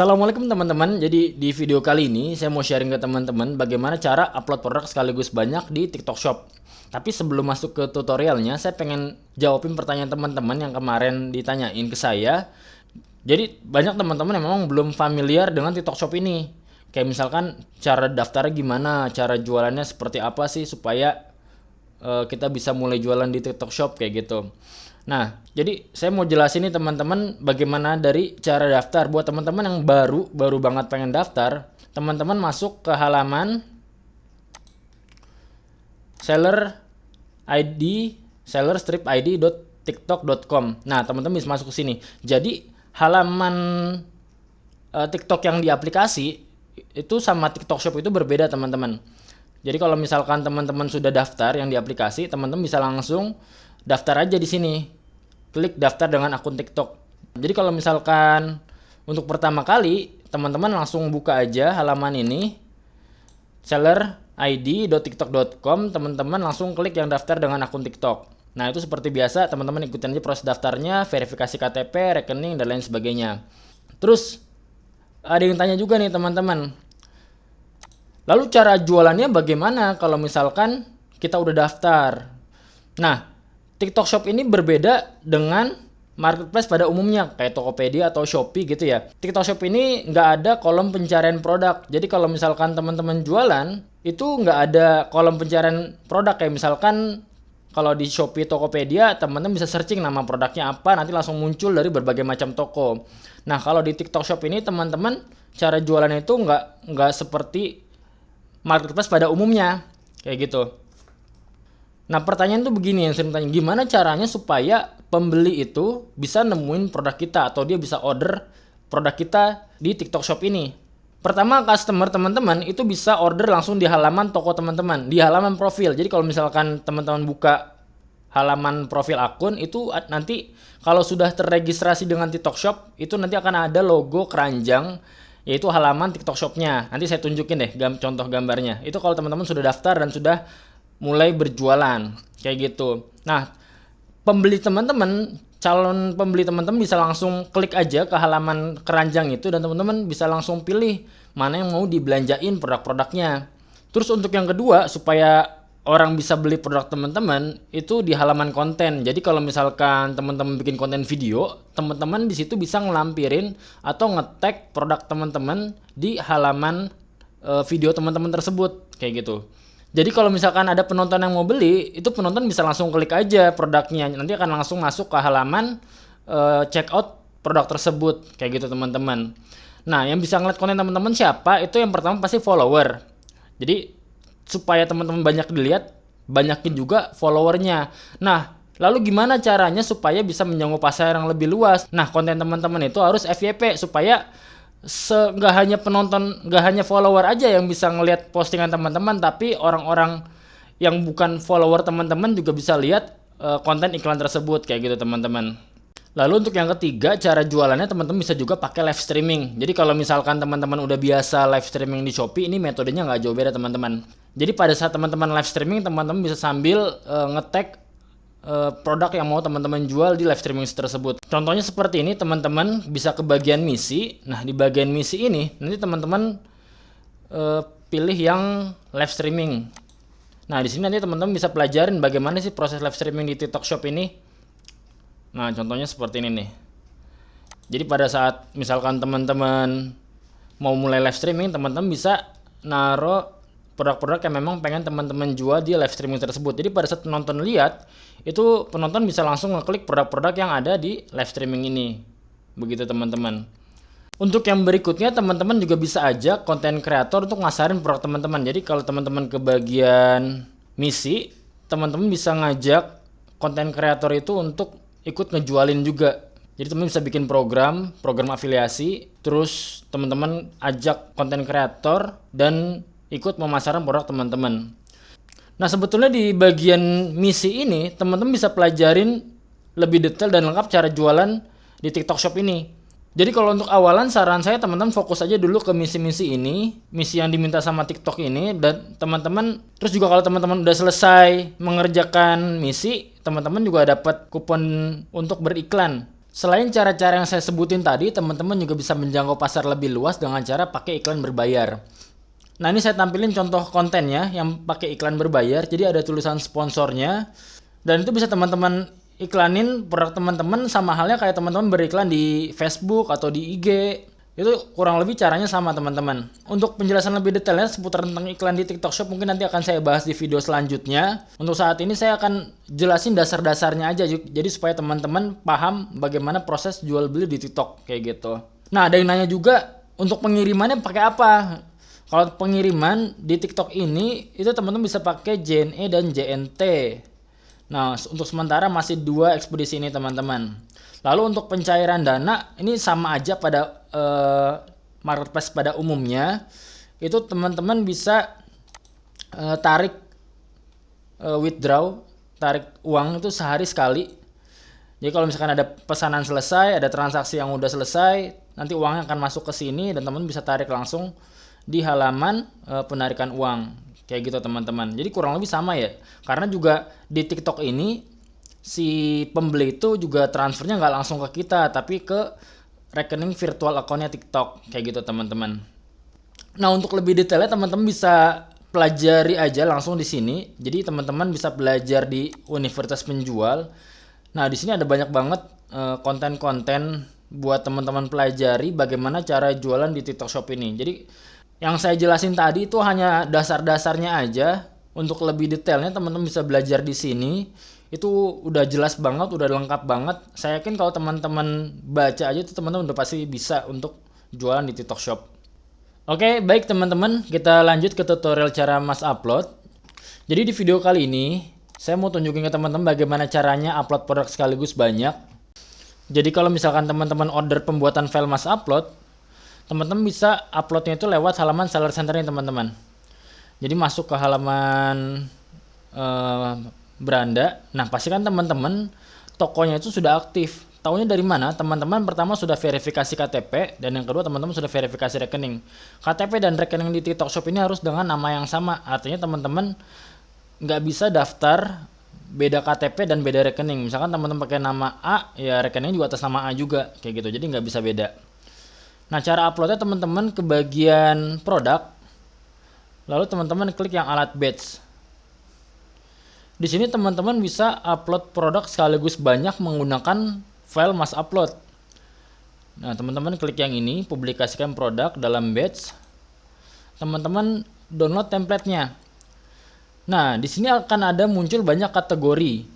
Assalamualaikum teman-teman. Jadi di video kali ini saya mau sharing ke teman-teman bagaimana cara upload produk sekaligus banyak di TikTok Shop. Tapi sebelum masuk ke tutorialnya, saya pengen jawabin pertanyaan teman-teman yang kemarin ditanyain ke saya. Jadi banyak teman-teman yang memang belum familiar dengan TikTok Shop ini. Kayak misalkan cara daftarnya gimana, cara jualannya seperti apa sih supaya kita bisa mulai jualan di TikTok Shop kayak gitu. Nah, jadi saya mau jelasin nih teman-teman bagaimana dari cara daftar. Buat teman-teman yang baru banget pengen daftar, teman-teman masuk ke halaman sellerstripid.tiktok.com. Nah, teman-teman bisa masuk ke sini. Jadi, halaman TikTok yang di aplikasi itu sama TikTok Shop itu berbeda, teman-teman. Jadi kalau misalkan teman-teman sudah daftar yang di aplikasi, teman-teman bisa langsung daftar aja di sini. Klik daftar dengan akun TikTok. Jadi kalau misalkan untuk pertama kali, teman-teman langsung buka aja halaman ini. sellerid.tiktok.com, teman-teman langsung klik yang daftar dengan akun TikTok. Nah, itu seperti biasa, teman-teman ikutin aja proses daftarnya, verifikasi KTP, rekening, dan lain sebagainya. Terus, ada yang tanya juga nih teman-teman. Lalu cara jualannya bagaimana kalau misalkan kita udah daftar? Nah, TikTok Shop ini berbeda dengan marketplace pada umumnya kayak Tokopedia atau Shopee gitu ya. TikTok Shop ini nggak ada kolom pencarian produk. Jadi kalau misalkan teman-teman jualan, itu nggak ada kolom pencarian produk. Kayak misalkan kalau di Shopee, Tokopedia, teman-teman bisa searching nama produknya apa, nanti langsung muncul dari berbagai macam toko. Nah, kalau di TikTok Shop ini teman-teman cara jualannya itu nggak seperti marketplace pada umumnya kayak gitu. Nah, pertanyaan tuh begini yang sering tanya, gimana caranya supaya pembeli itu bisa nemuin produk kita atau dia bisa order produk kita di TikTok Shop ini? Pertama, customer teman-teman itu bisa order langsung di halaman toko teman-teman, di halaman profil. Jadi kalau misalkan teman-teman buka halaman profil akun, itu nanti kalau sudah terregistrasi dengan TikTok Shop, itu nanti akan ada logo keranjang, yaitu halaman TikTok Shop-nya. Nanti saya tunjukin deh contoh gambarnya. Itu kalau teman-teman sudah daftar dan sudah mulai berjualan kayak gitu. Nah, calon pembeli teman-teman bisa langsung klik aja ke halaman keranjang itu dan teman-teman bisa langsung pilih mana yang mau dibelanjain produk-produknya. Terus untuk yang kedua, supaya orang bisa beli produk teman-teman itu di halaman konten. Jadi kalau misalkan teman-teman bikin konten video, teman-teman di situ bisa ngelampirin atau nge-tag produk teman-teman di halaman video teman-teman tersebut kayak gitu. Jadi kalau misalkan ada penonton yang mau beli, itu penonton bisa langsung klik aja produknya. Nanti akan langsung masuk ke halaman check out produk tersebut kayak gitu teman-teman. Nah, yang bisa ngeliat konten teman-teman siapa? Itu yang pertama pasti follower. Jadi supaya teman-teman banyak dilihat, banyakin juga followernya. Nah, lalu gimana caranya supaya bisa menjangkau pasar yang lebih luas? Nah, konten teman-teman itu harus FYP supaya nggak hanya penonton, nggak hanya follower aja yang bisa ngelihat postingan teman-teman, tapi orang-orang yang bukan follower teman-teman juga bisa lihat konten iklan tersebut kayak gitu teman-teman. Lalu untuk yang ketiga, cara jualannya teman-teman bisa juga pakai live streaming. Jadi kalau misalkan teman-teman udah biasa live streaming di Shopee, ini metodenya nggak jauh beda teman-teman. Jadi pada saat teman-teman live streaming, teman-teman bisa sambil nge-tag produk yang mau teman-teman jual di live streaming tersebut. Contohnya seperti ini, teman-teman bisa ke bagian misi. Nah, di bagian misi ini nanti teman-teman pilih yang live streaming. Nah, di sini nanti teman-teman bisa pelajarin bagaimana sih proses live streaming di TikTok Shop ini. Nah, contohnya seperti ini nih. Jadi pada saat misalkan teman-teman mau mulai live streaming, teman-teman bisa naruh produk-produk yang memang pengen teman-teman jual di live streaming tersebut. Jadi pada saat penonton lihat, itu penonton bisa langsung ngeklik produk-produk yang ada di live streaming ini. Begitu teman-teman. Untuk yang berikutnya, teman-teman juga bisa ajak konten kreator untuk ngasarin produk teman-teman. Jadi kalau teman-teman ke bagian misi, teman-teman bisa ngajak konten kreator itu untuk ikut ngejualin juga. Jadi teman-teman bisa bikin program afiliasi, terus teman-teman ajak konten kreator dan ikut memasarkan produk teman-teman. Nah, sebetulnya di bagian misi ini, teman-teman bisa pelajarin lebih detail dan lengkap cara jualan di TikTok Shop ini. Jadi kalau untuk awalan, saran saya teman-teman fokus aja dulu ke misi-misi ini, misi yang diminta sama TikTok ini, dan teman-teman, terus juga kalau teman-teman udah selesai mengerjakan misi, teman-teman juga dapat kupon untuk beriklan. Selain cara-cara yang saya sebutin tadi, teman-teman juga bisa menjangkau pasar lebih luas dengan cara pakai iklan berbayar. Nah, ini saya tampilin contoh kontennya yang pakai iklan berbayar. Jadi ada tulisan sponsornya, dan itu bisa teman-teman iklanin produk teman-teman, sama halnya kayak teman-teman beriklan di Facebook atau di IG. Itu kurang lebih caranya sama teman-teman. Untuk penjelasan lebih detailnya seputar tentang iklan di TikTok Shop mungkin nanti akan saya bahas di video selanjutnya. Untuk saat ini saya akan jelasin dasar-dasarnya aja, jadi supaya teman-teman paham bagaimana proses jual beli di TikTok kayak gitu. Nah, ada yang nanya juga untuk pengirimannya pakai apa? Kalau pengiriman di TikTok ini itu teman-teman bisa pakai JNE dan JNT. Nah, untuk sementara masih 2 ekspedisi ini teman-teman. Lalu untuk pencairan dana ini sama aja pada marketplace pada umumnya. Itu teman-teman bisa tarik withdraw, tarik uang itu sehari sekali. Jadi kalau misalkan ada pesanan selesai, ada transaksi yang udah selesai, nanti uangnya akan masuk ke sini dan teman-teman bisa tarik langsung di halaman penarikan uang. Kayak gitu teman-teman. Jadi kurang lebih sama ya. Karena juga di TikTok ini si pembeli itu juga transfernya nggak langsung ke kita, tapi ke rekening virtual akunnya TikTok. Kayak gitu teman-teman. Nah, untuk lebih detailnya teman-teman bisa pelajari aja langsung di sini. Jadi teman-teman bisa belajar di Universitas Penjual. Nah, di sini ada banyak banget konten-konten buat teman-teman pelajari bagaimana cara jualan di TikTok Shop ini. Jadi yang saya jelasin tadi itu hanya dasar-dasarnya aja. Untuk lebih detailnya teman-teman bisa belajar di sini. Itu udah jelas banget, udah lengkap banget. Saya yakin kalau teman-teman baca aja itu teman-teman udah pasti bisa untuk jualan di TikTok Shop. Oke, baik teman-teman, kita lanjut ke tutorial cara Mas upload. Jadi di video kali ini saya mau tunjukin ke teman-teman bagaimana caranya upload produk sekaligus banyak. Jadi kalau misalkan teman-teman order pembuatan file Mas upload, teman-teman bisa uploadnya itu lewat halaman seller center nih teman-teman. Jadi masuk ke halaman beranda. Nah, pastikan teman-teman tokonya itu sudah aktif. Taunya dari mana? Teman-teman pertama sudah verifikasi KTP, dan yang kedua teman-teman sudah verifikasi rekening. KTP dan rekening di TikTok Shop ini harus dengan nama yang sama. Artinya teman-teman nggak bisa daftar beda KTP dan beda rekening. Misalkan teman-teman pakai nama A, ya rekening juga atas nama A juga, kayak gitu. Jadi nggak bisa beda. Nah, cara uploadnya teman-teman ke bagian produk, lalu teman-teman klik yang alat batch. Di sini teman-teman bisa upload produk sekaligus banyak menggunakan file Mas upload. Nah, teman-teman klik yang ini, publikasikan produk dalam batch. Teman-teman download template-nya. Nah, di sini akan ada muncul banyak kategori.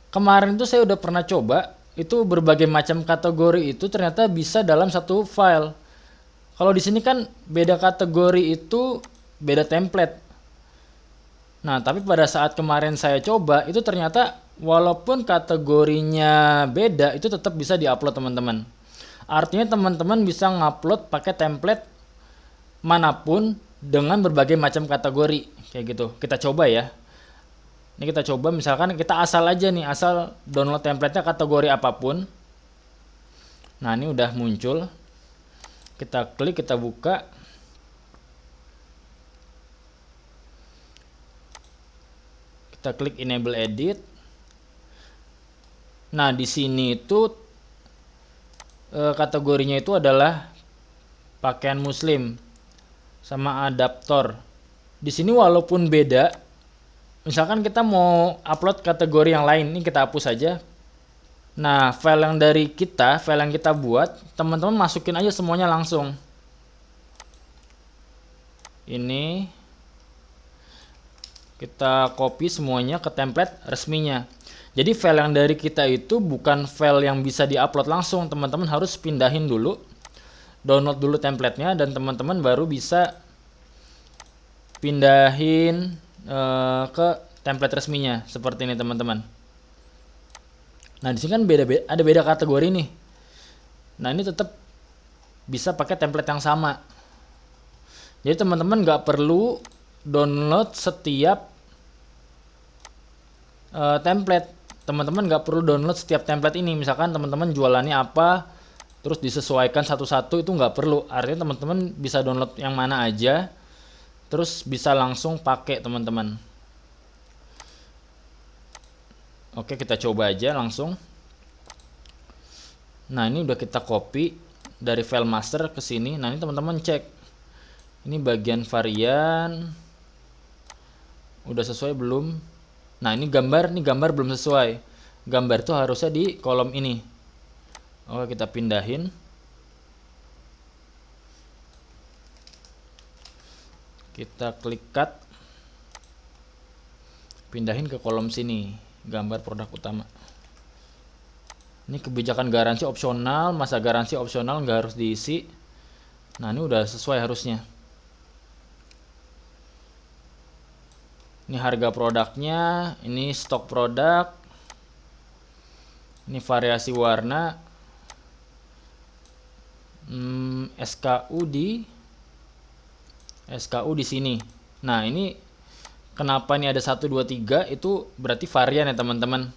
Kemarin tuh saya udah pernah coba, itu berbagai macam kategori itu ternyata bisa dalam satu file. Kalau di sini kan beda kategori itu beda template. Nah, tapi pada saat kemarin saya coba, itu ternyata walaupun kategorinya beda, itu tetap bisa diupload teman-teman. Artinya teman-teman bisa ngupload pakai template manapun dengan berbagai macam kategori. Kayak gitu. Kita coba ya. Ini kita coba, misalkan kita asal aja nih, asal download template-nya kategori apapun. Nah, ini udah muncul. Kita klik, kita buka. Kita klik enable edit. Nah, di sini itu kategorinya itu adalah pakaian muslim sama adaptor. Di sini walaupun beda, misalkan kita mau upload kategori yang lain, ini kita hapus aja. Nah, file yang dari kita, file yang kita buat, teman-teman masukin aja semuanya langsung. Ini kita copy semuanya ke template resminya. Jadi file yang dari kita itu bukan file yang bisa diupload langsung. Teman-teman harus pindahin dulu, download dulu templatenya, dan teman-teman baru bisa pindahin ke template resminya seperti ini teman-teman. Nah, di sini kan ada beda kategori nih. Nah, ini tetap bisa pakai template yang sama. Jadi teman-teman nggak perlu download setiap template. Teman-teman nggak perlu download setiap template ini. Misalkan teman-teman jualannya apa, terus disesuaikan satu-satu, itu nggak perlu. Artinya teman-teman bisa download yang mana aja, terus bisa langsung pakai teman-teman. Oke, kita coba aja langsung. Nah, ini udah kita copy dari file master ke sini. Nah, ini teman-teman cek. Ini bagian varian udah sesuai belum? Nah, ini gambar belum sesuai. Gambar itu harusnya di kolom ini. Oke, kita pindahin. Kita klik cut. Pindahin ke kolom sini, gambar produk utama. Ini kebijakan garansi opsional, masa garansi opsional nggak harus diisi. Nah, ini udah sesuai harusnya. Ini harga produknya, ini stok produk, ini variasi warna, SKU di sini. Nah, ini kenapa ini ada 1, 2, 3 itu berarti varian ya teman-teman.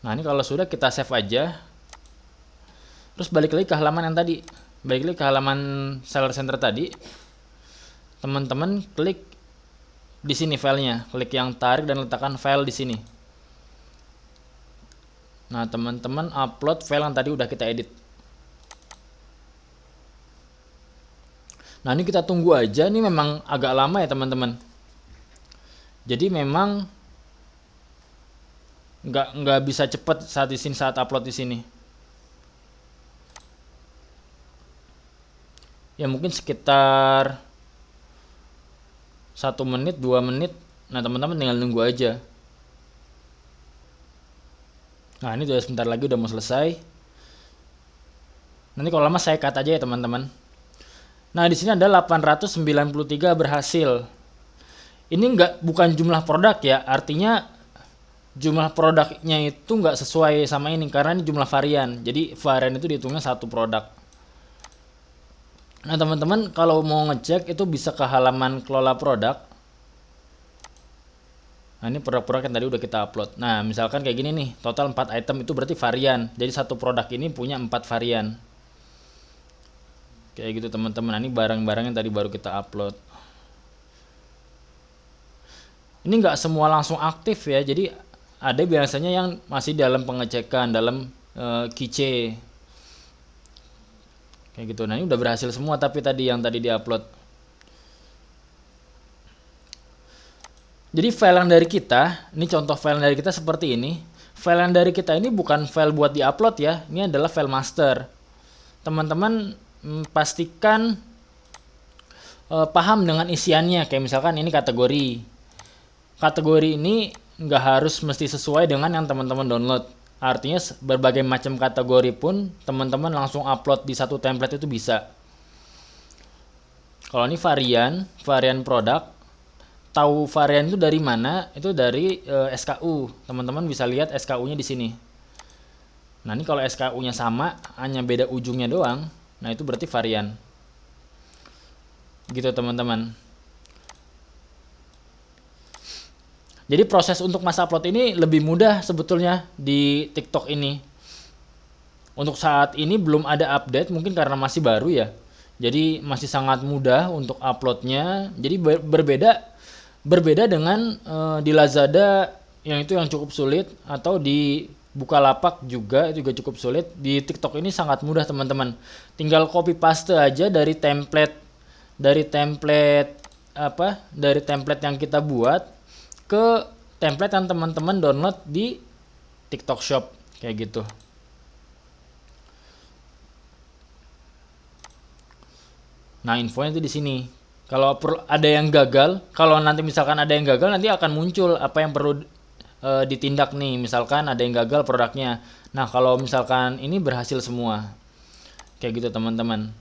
Nah, ini kalau sudah kita save aja. Terus balik lagi ke halaman yang tadi. Balik lagi ke halaman Seller Center tadi. Teman-teman klik di sini filenya, klik yang tarik dan letakkan file di sini. Nah, teman-teman upload file yang tadi udah kita edit. Nah, ini kita tunggu aja. Ini memang agak lama ya teman-teman. Jadi memang nggak bisa cepet saat upload di sini. Ya mungkin sekitar 1 menit, 2 menit. Nah, teman-teman tinggal nunggu aja. Nah, ini udah sebentar lagi udah mau selesai. Nanti kalau lama saya cut aja ya teman-teman. Nah, di sini ada 893 berhasil. Ini bukan jumlah produk ya, artinya jumlah produknya itu nggak sesuai sama ini karena ini jumlah varian. Jadi varian itu dihitungnya satu produk. Nah, teman-teman kalau mau ngecek itu bisa ke halaman kelola produk. Nah, ini produk-produk yang tadi udah kita upload. Nah, misalkan kayak gini nih, total 4 item itu berarti varian. Jadi satu produk ini punya 4 varian. Kayak gitu teman-teman. Nah, ini barang-barang yang tadi baru kita upload. Ini nggak semua langsung aktif ya. Jadi ada biasanya yang masih dalam pengecekan, dalam QC. Kayak gitu. Nah, ini udah berhasil semua tapi tadi yang tadi diupload. Jadi file yang dari kita, ini contoh file yang dari kita seperti ini. File yang dari kita ini bukan file buat diupload ya. Ini adalah file master. Teman-teman pastikan paham dengan isiannya. Kayak misalkan ini kategori. Kategori ini nggak harus mesti sesuai dengan yang teman-teman download. Artinya berbagai macam kategori pun teman-teman langsung upload di satu template itu bisa. Kalau ini varian produk, tahu varian itu dari mana? Itu dari SKU. Teman-teman bisa lihat SKU-nya di sini. Nah, ini kalau SKU-nya sama, hanya beda ujungnya doang, nah itu berarti varian. Gitu teman-teman. Jadi proses untuk masa upload ini lebih mudah sebetulnya di TikTok ini. Untuk saat ini belum ada update, mungkin karena masih baru ya. Jadi masih sangat mudah untuk uploadnya. Jadi berbeda dengan di Lazada yang itu yang cukup sulit, atau di Bukalapak juga itu juga cukup sulit. Di TikTok ini sangat mudah teman-teman. Tinggal copy paste aja dari template yang kita buat ke template yang teman-teman download di TikTok Shop kayak gitu. Nah, infonya itu di sini. Kalau ada yang gagal, kalau nanti misalkan ada yang gagal, nanti akan muncul apa yang perlu ditindak nih. Misalkan ada yang gagal produknya. Nah, kalau misalkan ini berhasil semua. Kayak gitu teman-teman.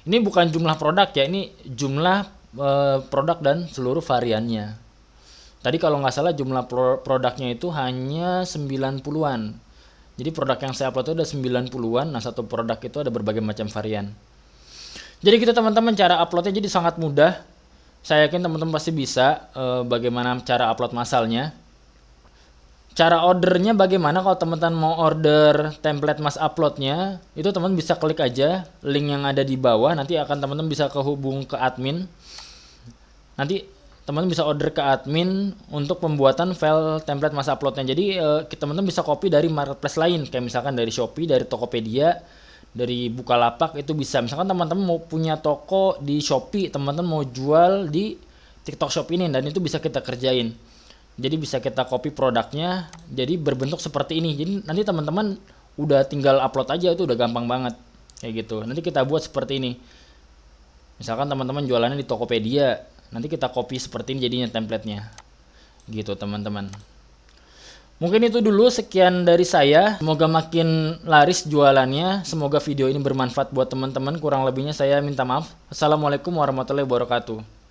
Ini bukan jumlah produk ya, ini jumlah produk dan seluruh variannya. Tadi kalau nggak salah jumlah produknya itu hanya 90-an. Jadi produk yang saya upload itu ada 90-an. Nah, satu produk itu ada berbagai macam varian. Jadi gitu teman-teman, cara uploadnya jadi sangat mudah. Saya yakin teman-teman pasti bisa bagaimana cara upload masalnya. Cara ordernya bagaimana kalau teman-teman mau order template mas uploadnya, itu teman-teman bisa klik aja link yang ada di bawah. Nanti akan teman-teman bisa kehubung ke admin. Nanti teman-teman bisa order ke admin untuk pembuatan file template masa uploadnya. Jadi teman-teman bisa copy dari marketplace lain, kayak misalkan dari Shopee, dari Tokopedia, dari Bukalapak, itu bisa. Misalkan teman-teman mau punya toko di Shopee, teman-teman mau jual di TikTok Shop ini, dan itu bisa kita kerjain. Jadi bisa kita copy produknya jadi berbentuk seperti ini. Jadi nanti teman-teman udah tinggal upload aja, itu udah gampang banget kayak gitu. Nanti kita buat seperti ini. Misalkan teman-teman jualannya di Tokopedia, nanti kita copy seperti ini jadinya templatenya. Gitu teman-teman. Mungkin itu dulu sekian dari saya. Semoga makin laris jualannya. Semoga video ini bermanfaat buat teman-teman. Kurang lebihnya saya minta maaf. Assalamualaikum warahmatullahi wabarakatuh.